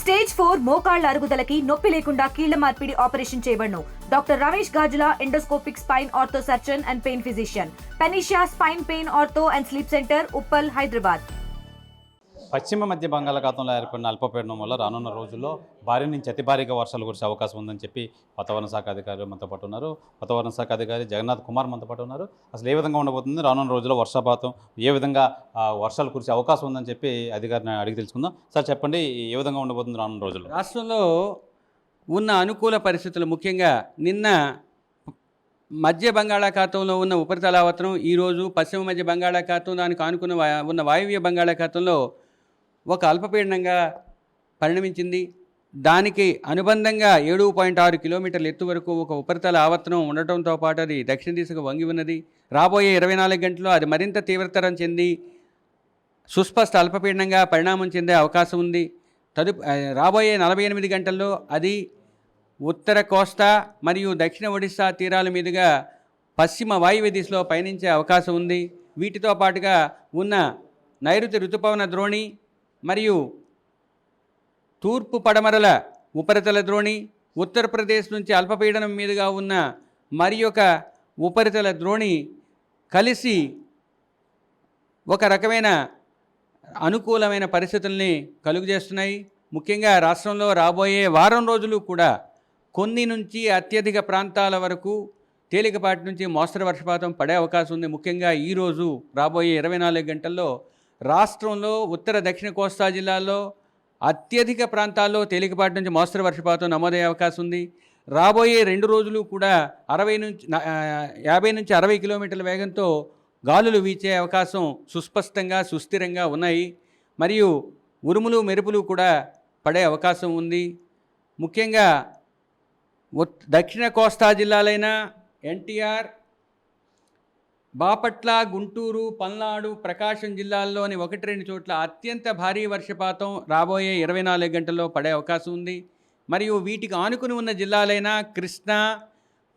Stage 4 మోకాళ్ల అరుగుదలకి నొప్పి లేకుండా కీళ్ల మార్పిడి ఆపరేషన్ చేయబడును. Doctor Ramesh Gajula, endoscopic spine ortho surgeon and pain physician, పెనిషియా spine pain ortho and sleep centre, Uppal, Hyderabad. పశ్చిమ మధ్య బంగాళాఖాతంలో ఏర్పడిన అల్పపీడనం వల్ల రానున్న రోజుల్లో భారీ నుంచి అతి భారీగా వర్షాలు కురిసే అవకాశం ఉందని చెప్పి వాతావరణ శాఖ అధికారులు మనతో పాటు ఉన్నారు. వాతావరణ శాఖ అధికారి జగన్నాథ్ కుమార్ మనతో పాటు ఉన్నారు. అసలు ఏ విధంగా ఉండబోతుంది, రానున్న రోజుల్లో వర్షపాతం ఏ విధంగా వర్షాలు కురిసే అవకాశం ఉందని చెప్పి అధికారిని అడిగి తెలుసుకుందాం. సార్ చెప్పండి, ఏ విధంగా ఉండబోతుంది రానున్న రోజుల్లో? రాష్ట్రంలో ఉన్న అనుకూల పరిస్థితులు ముఖ్యంగా నిన్న మధ్య బంగాళాఖాతంలో ఉన్న ఉపరితల ఆవర్తనం ఈరోజు పశ్చిమ మధ్య బంగాళాఖాతం దానికి ఆనుకున్న ఉన్న వాయువ్య బంగాళాఖాతంలో ఒక అల్పపీడనంగా పరిణమించింది. దానికి అనుబంధంగా 7.6 కిలోమీటర్ల ఎత్తు వరకు ఒక ఉపరితల ఆవర్తనం ఉండటంతో పాటు అది దక్షిణ దిశగా వంగి ఉన్నది. రాబోయే 24 గంటల్లో అది మరింత తీవ్రతరం చెంది సుస్పష్ట అల్పపీడనంగా పరిణామం చెందే అవకాశం ఉంది. రాబోయే 48 గంటల్లో అది ఉత్తర కోస్తా మరియు దక్షిణ ఒడిశా తీరాల మీదుగా పశ్చిమ వాయువ్య దిశలో పయనించే అవకాశం ఉంది. వీటితో పాటుగా ఉన్న నైరుతి ఋతుపవన ద్రోణి మరియు తూర్పు పడమరల ఉపరితల ద్రోణి, ఉత్తరప్రదేశ్ నుంచి అల్పపీడనం మీదుగా ఉన్న మరి ఒక ఉపరితల ద్రోణి కలిసి ఒక రకమైన అనుకూలమైన పరిస్థితుల్ని కలుగజేస్తున్నాయి. ముఖ్యంగా రాష్ట్రంలో రాబోయే వారం రోజులు కూడా కొన్ని నుంచి అత్యధిక ప్రాంతాల వరకు తేలికపాటి నుంచి మోస్తరు వర్షపాతం పడే అవకాశం ఉంది. ముఖ్యంగా ఈరోజు రాబోయే 24 గంటల్లో రాష్ట్రంలో ఉత్తర దక్షిణ కోస్తా జిల్లాల్లో అత్యధిక ప్రాంతాల్లో తేలికపాటి నుంచి మోస్తరు వర్షపాతం నమోదయ్యే అవకాశం ఉంది. రాబోయే 2 రోజులు కూడా 50 నుంచి 60 కిలోమీటర్ల వేగంతో గాలులు వీచే అవకాశం సుస్పష్టంగా సుస్థిరంగా ఉన్నాయి. మరియు ఉరుములు మెరుపులు కూడా పడే అవకాశం ఉంది. ముఖ్యంగా దక్షిణ కోస్తా జిల్లాలైన ఎన్టీఆర్, బాపట్ల, గుంటూరు, పల్నాడు, ప్రకాశం జిల్లాల్లోని 1-2 చోట్ల అత్యంత భారీ వర్షపాతం రాబోయే 24 గంటల్లో పడే అవకాశం ఉంది. మరియు వీటికి ఆనుకుని ఉన్న జిల్లాలైన కృష్ణా,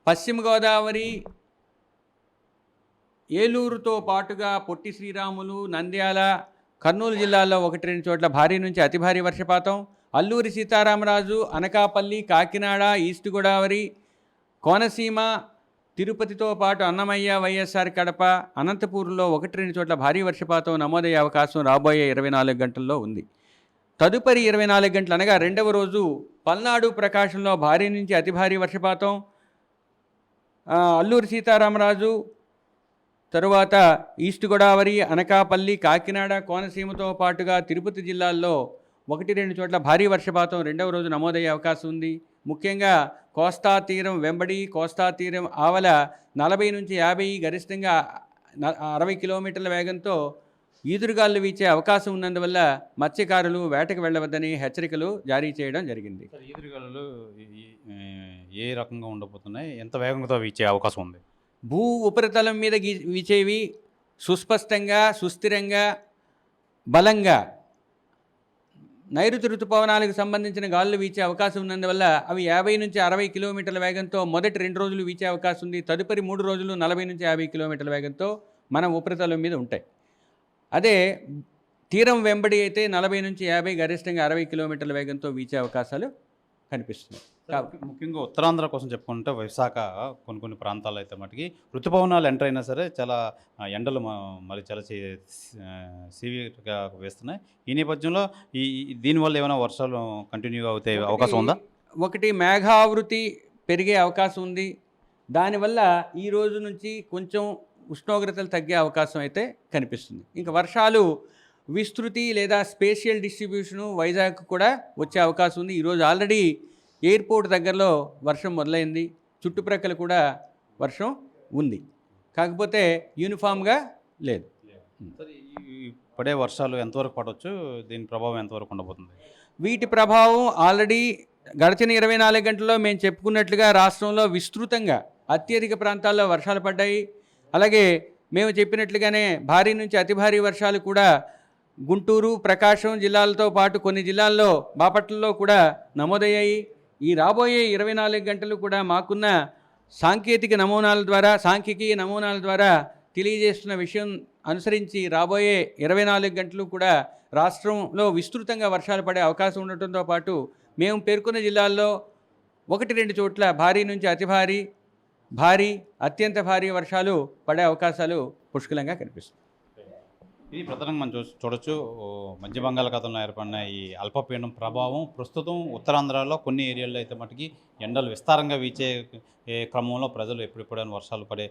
పశ్చిమ గోదావరి, ఏలూరుతో పాటుగా పొట్టి శ్రీరాములు, నంద్యాల, కర్నూలు జిల్లాల్లో 1-2 చోట్ల భారీ నుంచి అతి భారీ వర్షపాతం, అల్లూరి సీతారామరాజు, అనకాపల్లి, కాకినాడ, ఈస్ట్ గోదావరి, కోనసీమ, తిరుపతితో పాటు అన్నమయ్య, వైఎస్ఆర్ కడప, అనంతపూర్లో 1-2 చోట్ల భారీ వర్షపాతం నమోదయ్యే అవకాశం రాబోయే 24 గంటల్లో ఉంది. తదుపరి 24 గంటలు అనగా రెండవ రోజు పల్నాడు, ప్రకాశంలో భారీ నుంచి అతి భారీ వర్షపాతం, అల్లూరి సీతారామరాజు, తరువాత ఈస్ట్ గోదావరి, అనకాపల్లి, కాకినాడ, కోనసీమతో పాటుగా తిరుపతి జిల్లాల్లో 1-2 చోట్ల భారీ వర్షపాతం రెండవ రోజు నమోదయ్యే అవకాశం ఉంది. ముఖ్యంగా కోస్తా తీరం వెంబడి, కోస్తా తీరం ఆవల 40 నుంచి 50, గరిష్టంగా 60 కిలోమీటర్ల వేగంతో ఈదురుగాలు వీచే అవకాశం ఉన్నందువల్ల మత్స్యకారులు వేటకు వెళ్ళవద్దని హెచ్చరికలు జారీ చేయడం జరిగింది. ఈదురుగాలు ఏ రకంగా ఉండబోతున్నాయి, ఎంత వేగంతో వీచే అవకాశం ఉంది? భూ ఉపరితలం మీద వీచేవి సుస్పష్టంగా, సుస్థిరంగా, బలంగా నైరుతి ఋతుపవనాలకు సంబంధించిన గాలులు వీచే అవకాశం ఉన్నందువల్ల అవి 50 నుంచి 60 కిలోమీటర్ల వేగంతో మొదటి 2 రోజులు వీచే అవకాశం ఉంది. తదుపరి 3 రోజులు 40 నుంచి 50 కిలోమీటర్ల వేగంతో మన ఉపరితలం మీద ఉంటాయి. అదే తీరం వెంబడి అయితే 40 నుంచి 50, గరిష్టంగా 60 కిలోమీటర్ల వేగంతో వీచే అవకాశాలు కనిపిస్తున్నాయి. ముఖ్యంగా ఉత్తరాంధ్ర కోసం చెప్పుకుంటే విశాఖ కొన్ని ప్రాంతాల్లో అయితే మటుకి ఋతుపవనాలు ఎంటర్ అయినా సరే చాలా ఎండలు మరి చాలా సివియర్గా వేస్తున్నాయి. ఈ నేపథ్యంలో దీనివల్ల ఏమైనా వర్షాలు కంటిన్యూగా అవుతాయి అవకాశం ఉందా? ఒకటి, మేఘావృతి పెరిగే అవకాశం ఉంది. దానివల్ల ఈ రోజు నుంచి కొంచెం ఉష్ణోగ్రతలు తగ్గే అవకాశం అయితే కనిపిస్తుంది. ఇంకా వర్షాలు విస్తృతి లేదా స్పేషియల్ డిస్ట్రిబ్యూషను వైజాగ్ కూడా వచ్చే అవకాశం ఉంది. ఈరోజు ఆల్రెడీ ఎయిర్పోర్ట్ దగ్గరలో వర్షం మొదలైంది, చుట్టుప్రక్కల కూడా వర్షం ఉంది, కాకపోతే యూనిఫామ్గా లేదు. పడే వర్షాలు ఎంతవరకు పడవచ్చు, దీని ప్రభావం ఎంతవరకు ఉండబోతుంది? వీటి ప్రభావం ఆల్రెడీ గడిచిన 24 గంటల్లో మేము చెప్పుకున్నట్లుగా రాష్ట్రంలో విస్తృతంగా అత్యధిక ప్రాంతాల్లో వర్షాలు పడ్డాయి. అలాగే మేము చెప్పినట్లుగానే భారీ నుంచి అతి భారీ వర్షాలు కూడా గుంటూరు, ప్రకాశం జిల్లాలతో పాటు కొన్ని జిల్లాల్లో బాపట్లలో కూడా నమోదయ్యాయి. ఈ రాబోయే 24 గంటలు కూడా మాకున్న సాంకేతిక నమూనాల ద్వారా తెలియజేస్తున్న విషయం అనుసరించి రాబోయే 24 గంటలు కూడా రాష్ట్రంలో విస్తృతంగా వర్షాలు పడే అవకాశం ఉండటంతో పాటు మేము పేర్కొన్న జిల్లాల్లో 1-2 చోట్ల భారీ నుంచి అతి భారీ, భారీ, అత్యంత భారీ వర్షాలు పడే అవకాశాలు పుష్కలంగా కనిపిస్తుంది. ఇది ప్రధానంగా మనం చూడొచ్చు. మధ్య బంగాళాఖాతంలో ఏర్పడిన ఈ అల్పపీడనం ప్రభావం ప్రస్తుతం ఉత్తరాంధ్రలో కొన్ని ఏరియాల్లో అయితే మటుకి ఎండలు విస్తారంగా వీచే క్రమంలో ప్రజలు ఎప్పుడెప్పుడైనా వర్షాలు పడే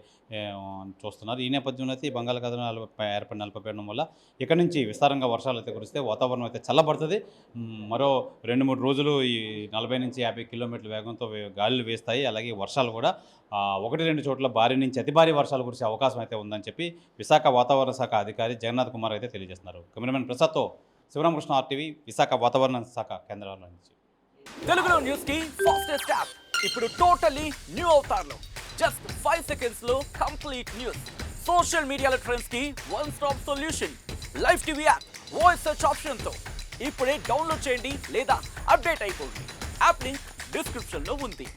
చూస్తున్నారు. ఈ నేపథ్యంలో అయితే ఈ బంగాళాఖాతంలో ఏర్పడిన అల్పపీడనం వల్ల ఇక్కడ నుంచి విస్తారంగా వర్షాలు అయితే కురిస్తే వాతావరణం అయితే చల్లబడుతుంది. మరో 2-3 రోజులు ఈ 40 నుంచి 50 కిలోమీటర్ల వేగంతో గాలులు వేస్తాయి. అలాగే వర్షాలు కూడా 1-2 చోట్ల భారీ నుంచి అతి భారీ వర్షాలు కురిసే అవకాశం అయితే ఉందని చెప్పి విశాఖ వాతావరణ శాఖ అధికారి జగన్నాథ్ కుమార్ అయితే తెలియజేస్తున్నారు. కెమెరామెన్ ప్రసాద్తో శివరామకృష్ణ, ఆర్టీవీ, విశాఖ వాతావరణ శాఖ కేంద్రాల నుంచి. తెలుగులో న్యూస్ కి ఫాస్టెస్ట్ యాప్ ఇప్పుడు టోటలీ న్యూ అవతార్లో జస్ట్ 5 seconds లో కంప్లీట్ న్యూస్. సోషల్ మీడియాలో ట్రెండ్స్ కి one stop solution. Live TV app voice search option తో ఇప్పుడే డౌన్లోడ్ చేయండి లేదా అప్డేట్ అయిపోండి. యాప్ లింక్ డిస్క్రిప్షన్ లో ఉంది.